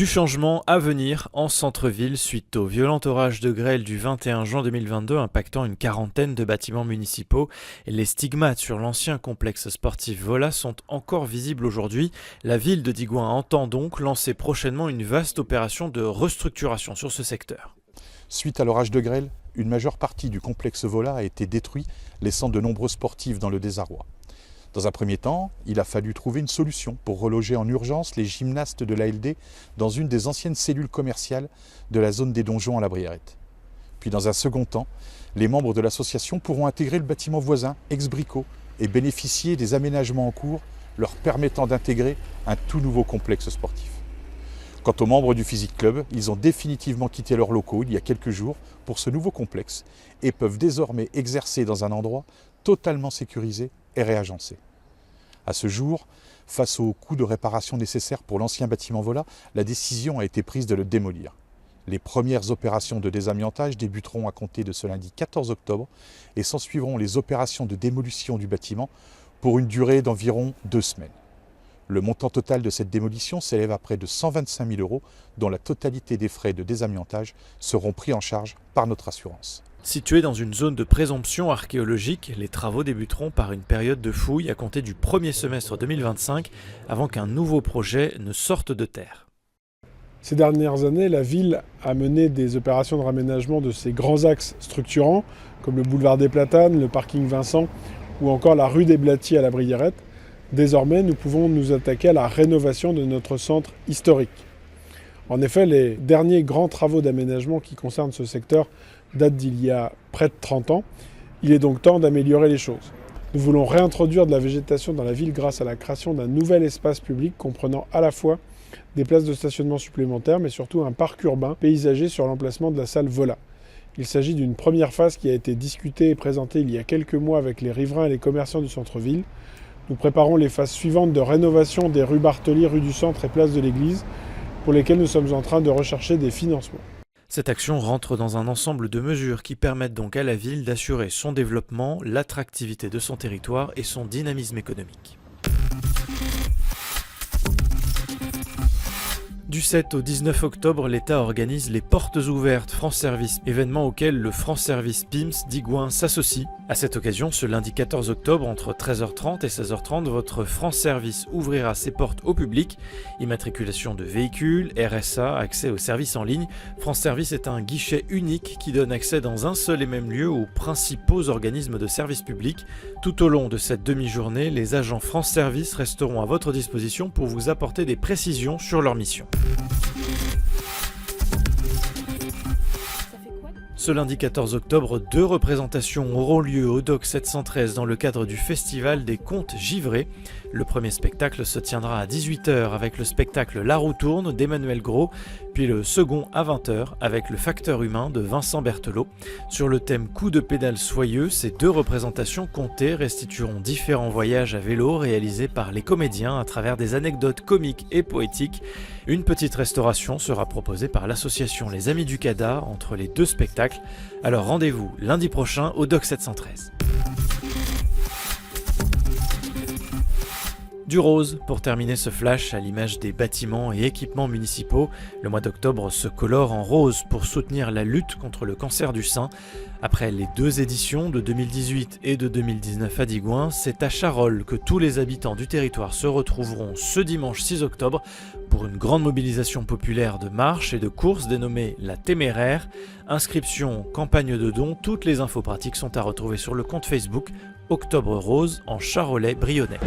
Du changement à venir en centre-ville suite au violent orage de grêle du 21 juin 2022 impactant une quarantaine de bâtiments municipaux. Les stigmates sur l'ancien complexe sportif Vola sont encore visibles aujourd'hui. La ville de Digoin entend donc lancer prochainement une vaste opération de restructuration sur ce secteur. Suite à l'orage de grêle, une majeure partie du complexe Vola a été détruite, laissant de nombreux sportifs dans le désarroi. Dans un premier temps, il a fallu trouver une solution pour reloger en urgence les gymnastes de l'ALD dans une des anciennes cellules commerciales de la zone des donjons à la Brierette. Puis dans un second temps, les membres de l'association pourront intégrer le bâtiment voisin, ex-Brico, et bénéficier des aménagements en cours leur permettant d'intégrer un tout nouveau complexe sportif. Quant aux membres du Physique Club, ils ont définitivement quitté leurs locaux il y a quelques jours pour ce nouveau complexe et peuvent désormais exercer dans un endroit totalement sécurisé et réagencé. À ce jour, face aux coûts de réparation nécessaires pour l'ancien bâtiment Vola, la décision a été prise de le démolir. Les premières opérations de désamiantage débuteront à compter de ce lundi 14 octobre et s'ensuivront les opérations de démolition du bâtiment pour une durée d'environ 2 semaines. Le montant total de cette démolition s'élève à près de 125 000 €, dont la totalité des frais de désamiantage seront pris en charge par notre assurance. Situés dans une zone de présomption archéologique, les travaux débuteront par une période de fouilles à compter du premier semestre 2025 avant qu'un nouveau projet ne sorte de terre. Ces dernières années, la ville a mené des opérations de raménagement de ses grands axes structurants, comme le boulevard des Platanes, le parking Vincent ou encore la rue des Blatiers à la Brierette. Désormais, nous pouvons nous attaquer à la rénovation de notre centre historique. En effet, les derniers grands travaux d'aménagement qui concernent ce secteur datent d'il y a près de 30 ans. Il est donc temps d'améliorer les choses. Nous voulons réintroduire de la végétation dans la ville grâce à la création d'un nouvel espace public comprenant à la fois des places de stationnement supplémentaires, mais surtout un parc urbain paysager sur l'emplacement de la salle Vola. Il s'agit d'une première phase qui a été discutée et présentée il y a quelques mois avec les riverains et les commerçants du centre-ville. Nous préparons les phases suivantes de rénovation des rues Bartoli, rue du Centre et place de l'Église, pour lesquelles nous sommes en train de rechercher des financements. Cette action rentre dans un ensemble de mesures qui permettent donc à la ville d'assurer son développement, l'attractivité de son territoire et son dynamisme économique. Du 7 au 19 octobre, l'État organise les Portes ouvertes France Service, événement auquel le France Service PIMS Digoin s'associe. À cette occasion, ce lundi 14 octobre, entre 13h30 et 16h30, votre France Service ouvrira ses portes au public. Immatriculation de véhicules, RSA, accès aux services en ligne. France Service est un guichet unique qui donne accès dans un seul et même lieu aux principaux organismes de services publics. Tout au long de cette demi-journée, les agents France Service resteront à votre disposition pour vous apporter des précisions sur leur mission. Ce lundi 14 octobre, 2 représentations auront lieu au Dock 713 dans le cadre du Festival des Contes Givrés. Le premier spectacle se tiendra à 18h avec le spectacle La roue tourne d'Emmanuel Gros, puis le second à 20h avec le Facteur humain de Vincent Berthelot. Sur le thème Coup de pédale soyeux, ces 2 représentations comptées restitueront différents voyages à vélo réalisés par les comédiens à travers des anecdotes comiques et poétiques. Une petite restauration sera proposée par l'association Les Amis du Cada entre les 2 spectacles. Alors rendez-vous lundi prochain au Dock 713. Du rose pour terminer ce flash à l'image des bâtiments et équipements municipaux. Le mois d'octobre se colore en rose pour soutenir la lutte contre le cancer du sein. Après les 2 éditions de 2018 et de 2019 à Digoin, c'est à Charolles que tous les habitants du territoire se retrouveront ce dimanche 6 octobre pour une grande mobilisation populaire de marche et de course dénommée La Téméraire. Inscription, campagne de dons, toutes les infos pratiques sont à retrouver sur le compte Facebook Octobre Rose en Charolais-Brionnais.